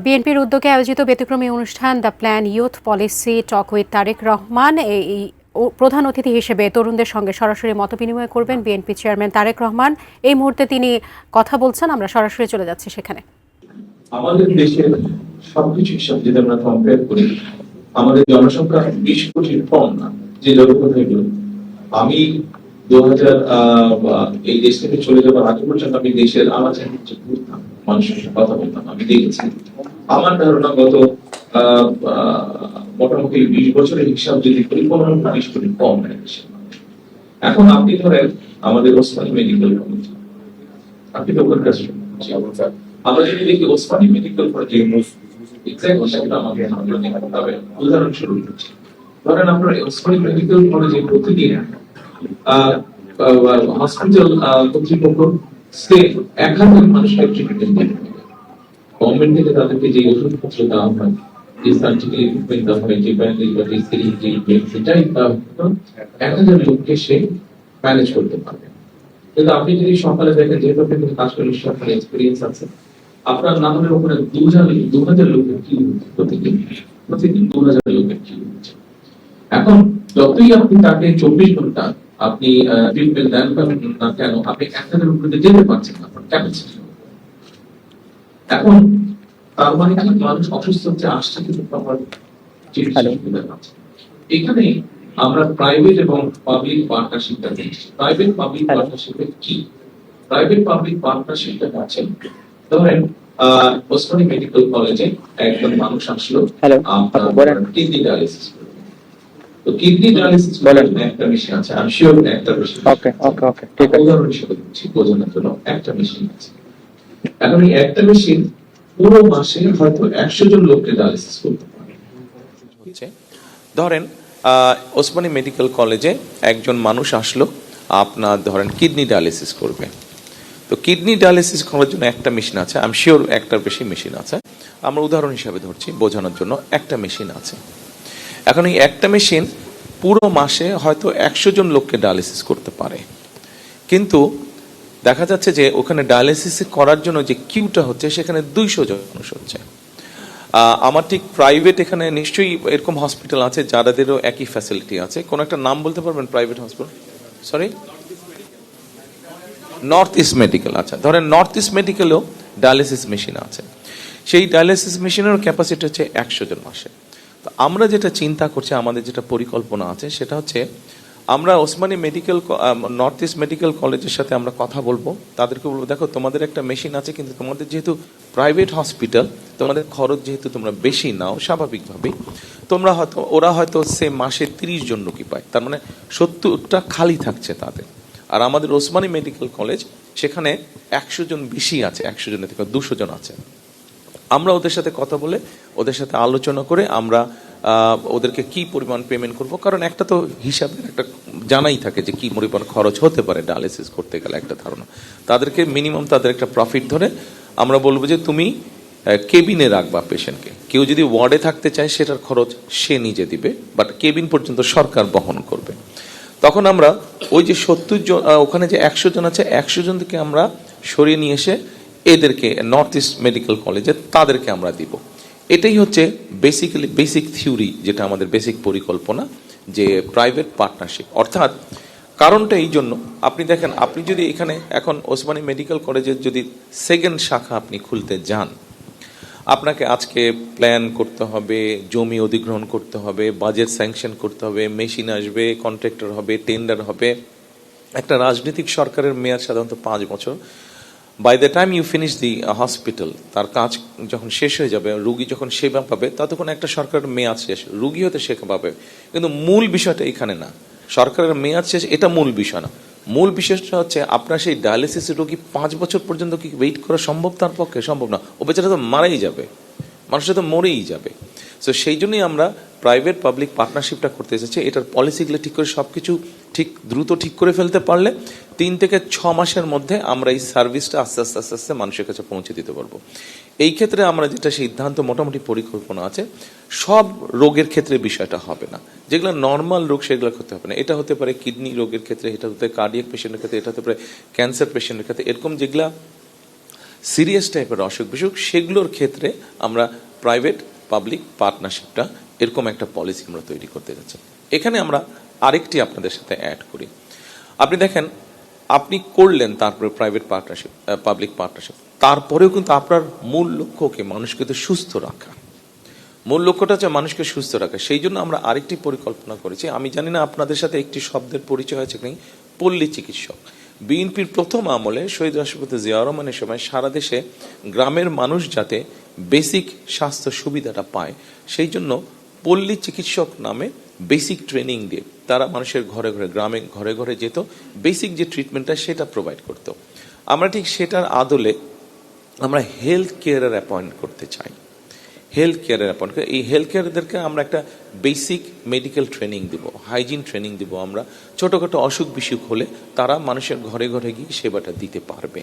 বিএনপির উদ্যোগে আয়োজিত ব্যতিক্রমী অনুষ্ঠান the plan youth policy talk with Tarique Rahman এই প্রধান অতিথি হিসেবে তরুণদের সঙ্গে সরাসরি মতবিনিময় করবেন বিএনপি চেয়ারম্যান তারেক রহমান। এই মুহূর্তে তিনি কথা বলছেন, আমরা সরাসরি চলে যাচ্ছি সেখানে। আমাদের দেশের সবকিছু হিসাব যদি আমরা কম্পেয়ার করি, আমাদের জনসংখ্যা 20 কোটির কম না। যে জনসংখ্যাগুলো আমি 2000 এই দেশ থেকে চলে যাওয়ার আগে পর্যন্ত আমি দেশের আনাচে ঘুরতাম, মানুষের সাথে কথা বলতাম, আমি দেখেছি। আমার ধারণা গত মোটামুটি 20 বছরের হিসাব যদি করি 15-20 কোটি কম হয়। এখন আপনি ধরেন আমাদের ওসমানী মেডিকেল কলেজ, আপনি তো ওখানকার আমরা যদি দেখি ওসমানী মেডিকেল কলেজে উদাহরণস্বরূপ ধরেন আপনার ওসমানী মেডিকেল কলেজে প্রতিদিন হসপিটাল কর্তৃপক্ষ 1000 মানুষকে ট্রিটমেন্ট দেয়। গভর্নমেন্ট থেকে তাদেরকে যে ওষুধপত্র দেওয়া হয়, যে সার্জিক্যাল ইকুইপমেন্ট দেওয়া হয়, যে ব্যান্ডেজ বা যে সিরিঞ্জ, সেটাই 1000 লোককে সে ম্যানেজ করতে পারবে। কিন্তু আপনি যদি সকালে দেখেন, যেহেতু আপনি কাজ করে সরকারি এক্সপিরিয়েন্স আছে, আপনার না হলে ওখানে 2000 লোকের কি প্রতিদিন 2000 লোকের কি হচ্ছে। এখন যতই আপনি তাকে 24 ঘন্টা আপনি ট্রিটমেন্ট দেন না কেন, আপনি 1000 উপরে যেতে পারছেন না, আপনার ক্যাপাসিটি। এখন তার মানে কি মানুষ অসুস্থ হচ্ছে, আসছে কিন্তু আমার চিকিৎসা সুবিধা পাচ্ছে। এখানে আমরা প্রাইভেট এবং পাবলিক পার্টনারশিপটা দেখছি। প্রাইভেট পাবলিক পার্টনারশিপে কি? প্রাইভেট পাবলিক পার্টনারশিপটা আছে, ধরেন ওসমানী মেডিকেল কলেজে একজন মানুষ আসলো, কিডনি ডায়ালিসিস। তো কিডনি ডায়ালিসিস বলেন একটা মেশিন আছে, আমি শিওর একটা মেশিন। ওকে ওকে ওকে, ঠিক আছে। উদাহরণ হিসেবে দিচ্ছি বোঝানোর জন্য, একটা মেশিন আছে। এখন এই একটা মেশিন পুরো মাসে হয়তো 100 জন লোককে ডায়ালিসিস করতে পারে। ধরেন ওসমানী মেডিকেল কলেজে একজন মানুষ আসলো, আপনার ধরেন কিডনি ডায়ালিসিস করবে। তো কিডনি ডায়ালিসিস করার জন্য একটা মেশিন আছে, আমি শিওর একটার বেশি মেশিন আছে। আমরা উদাহরণ হিসাবে ধরছি বোঝানোর জন্য, একটা মেশিন আছে। এখন এই একটা মেশিন পুরো মাসে হয়তো 100 জন লোককে ডায়ালিসিস করতে পারে, কিন্তু দেখা যাচ্ছে যে ওখানে ডায়ালিসিস করার জন্য যে কিউটা হচ্ছে সেখানে 200 জন মানুষ হচ্ছে। আমার ঠিক প্রাইভেট এখানে নিশ্চয়ই এরকম হসপিটাল আছে যাদেরও একই ফ্যাসিলিটি আছে। কোন একটা নাম বলতে পারবেন private hospital? Sorry, north east medical. আচ্ছা, ধরেন নর্থ ইস্ট মেডিকেলেও ডায়ালিসিস মেশিন আছে। সেই ডায়ালিসিস মেশিনের ক্যাপাসিটি হচ্ছে 100 জন মাসে। তো আমরা যেটা চিন্তা করছি, আমাদের যেটা পরিকল্পনা আছে সেটা হচ্ছে আমরা Osmani medical north east medical কলেজের সাথে আমরা কথা বলবো, তাদেরকে বলবো দেখো তোমাদের একটা মেশিন আছে, কিন্তু তোমাদের যেহেতু প্রাইভেট হসপিটাল, তোমাদের খরচ যেহেতু তোমরা বেশি নাও, স্বাভাবিকভাবেই তোমরা হয়তো ওরা হয়তো সে মাসে 30 জন রোগী পায়, তার মানে 70টা খালি থাকছে তাদের। আর আমাদের ওসমানী মেডিকেল কলেজ সেখানে 100 জন বেশি আছে, 100 জনের থেকে 200 জন আছে। আমরা ওদের সাথে কথা বলে, ওদের সাথে আলোচনা করে আমরা ওদেরকে কি পরিমাণ পেমেন্ট করব, কারণ একটা তো হিসাবের একটা জানাই থাকে যে কি পরিমাণ খরচ হতে পারে ডায়ালিসিস করতে গেলে, একটা ধারণা। তাদেরকে মিনিমাম তাদের একটা প্রফিট ধরে আমরা বলবো যে তুমি কেবিনে রাখবা পেশেন্টকে। কেউ যদি ওয়ার্ডে থাকতে চায় সেটার খরচ সে নিজে দিবে, বাট কেবিন পর্যন্ত সরকার বহন করবে। তখন আমরা ওই যে 70 জন, ওখানে যে 100 জন আছে, 100 জন থেকে আমরা সরিয়ে নিয়ে এসে এদেরকে নর্থ ইস্ট মেডিকেল কলেজে তাদেরকে আমরা দিব। এটাই হচ্ছে বেসিক্যালি বেসিক থিওরি, যেটা আমাদের বেসিক পরিকল্পনা, যে প্রাইভেট পার্টনারশিপ। অর্থাৎ কারণটা এই জন্য, আপনি দেখেন, আপনি যদি এখানে এখন ওসমানী মেডিকেল কলেজের যদি সেকেন্ড শাখা আপনি খুলতে যান, আপনাকে আজকে প্ল্যান করতে হবে, জমি অধিগ্রহণ করতে হবে, বাজেট স্যাংশন করতে হবে, মেশিন আসবে, কন্ট্রাক্টর হবে, টেন্ডার হবে। একটা রাজনৈতিক সরকারের মেয়াদ সাধারণত 5 বছর। By the time you finish the hospital, তার কাজ যখন শেষ হয়ে যাবে, রুগী যখন সেবা পাবে, ততক্ষণ একটা সরকারের মেয়াদ শেষ, রুগী হতে সেবা পাবে। কিন্তু মূল বিষয়টা এখানে না, সরকারের মেয়াদ শেষ এটা মূল বিষয় না। মূল বিষয়টা হচ্ছে আপনার সেই ডায়ালিসিসের রোগী 5 বছর পর্যন্ত কি ওয়েট করা সম্ভব? তার পক্ষে সম্ভব না, ও বেচারা তো মারাই যাবে, মানুষটা তো মরেই যাবে। সো সেই জন্যই আমরা প্রাইভেট পাবলিক পার্টনারশিপটা করতে এসেছি। এটার পলিসিগুলো ঠিক করে সবকিছু ঠিক দ্রুত ঠিক করে ফেলতে পারলে 3 থেকে 6 মাসের মধ্যে আমরা এই সার্ভিসটা আস্তে আস্তে আস্তে আস্তে মানুষের কাছে পৌঁছে দিতে পারবো। এই ক্ষেত্রে আমরা যেটা সিদ্ধান্ত, মোটামুটি পরিকল্পনা আছে, সব রোগের ক্ষেত্রে বিষয়টা হবে না, যেগুলো নর্মাল রোগ সেগুলো করতে হবে না। এটা হতে পারে কিডনি রোগের ক্ষেত্রে, এটা হতে পারে কার্ডিয়াক পেশেন্টের ক্ষেত্রে, এটা হতে পারে ক্যান্সার পেশেন্টের ক্ষেত্রে, এরকম যেগুলা সিরিয়াস টাইপের অসুখ বিসুখ, সেগুলোর ক্ষেত্রে আমরা প্রাইভেট পাবলিক পার্টনারশিপটা এরকম একটা পলিসি আমরা তৈরি করতে যাচ্ছি। এখানে আমরা আরেকটি আপনাদের সাথে অ্যাড করি। আপনি দেখেন, আপনি করলেন তারপরে প্রাইভেট পার্টনারশিপ, পাবলিক পার্টনারশিপ, তারপরেও কিন্তু আপনার মূল লক্ষ্যকে মানুষকে তো সুস্থ রাখা, মূল লক্ষ্যটা হচ্ছে মানুষকে সুস্থ রাখা। সেই জন্য আমরা আরেকটি পরিকল্পনা করেছি। আমি জানি না আপনাদের সাথে একটি শব্দের পরিচয় আছে কি, পল্লী চিকিৎসক। বিএনপির প্রথম আমলে শহীদ রাষ্ট্রপতি জিয়াউর রহমানের সময় সারা দেশে গ্রামের মানুষ যাতে বেসিক স্বাস্থ্য সুবিধাটা পায়, সেই জন্য পল্লী চিকিৎসক নামে বেসিক ট্রেনিং দিয়ে তারা মানুষের ঘরে ঘরে, গ্রামে ঘরে ঘরে যেত, বেসিক যে ট্রিটমেন্টটা সেটা প্রোভাইড করতো। আমরা ঠিক সেটার আদলে আমরা হেলথ কেয়ারের অ্যাপয়েন্ট করতে চাই। হেলথ কেয়ারের অ্যাপয়েন্ট, এই হেলথ কেয়ারদেরকে আমরা একটা বেসিক মেডিকেল ট্রেনিং দিব, হাইজিন ট্রেনিং দিব। আমরা ছোটোখাটো অসুখ বিসুখ হলে তারা মানুষের ঘরে ঘরে গিয়ে সেবাটা দিতে পারবে।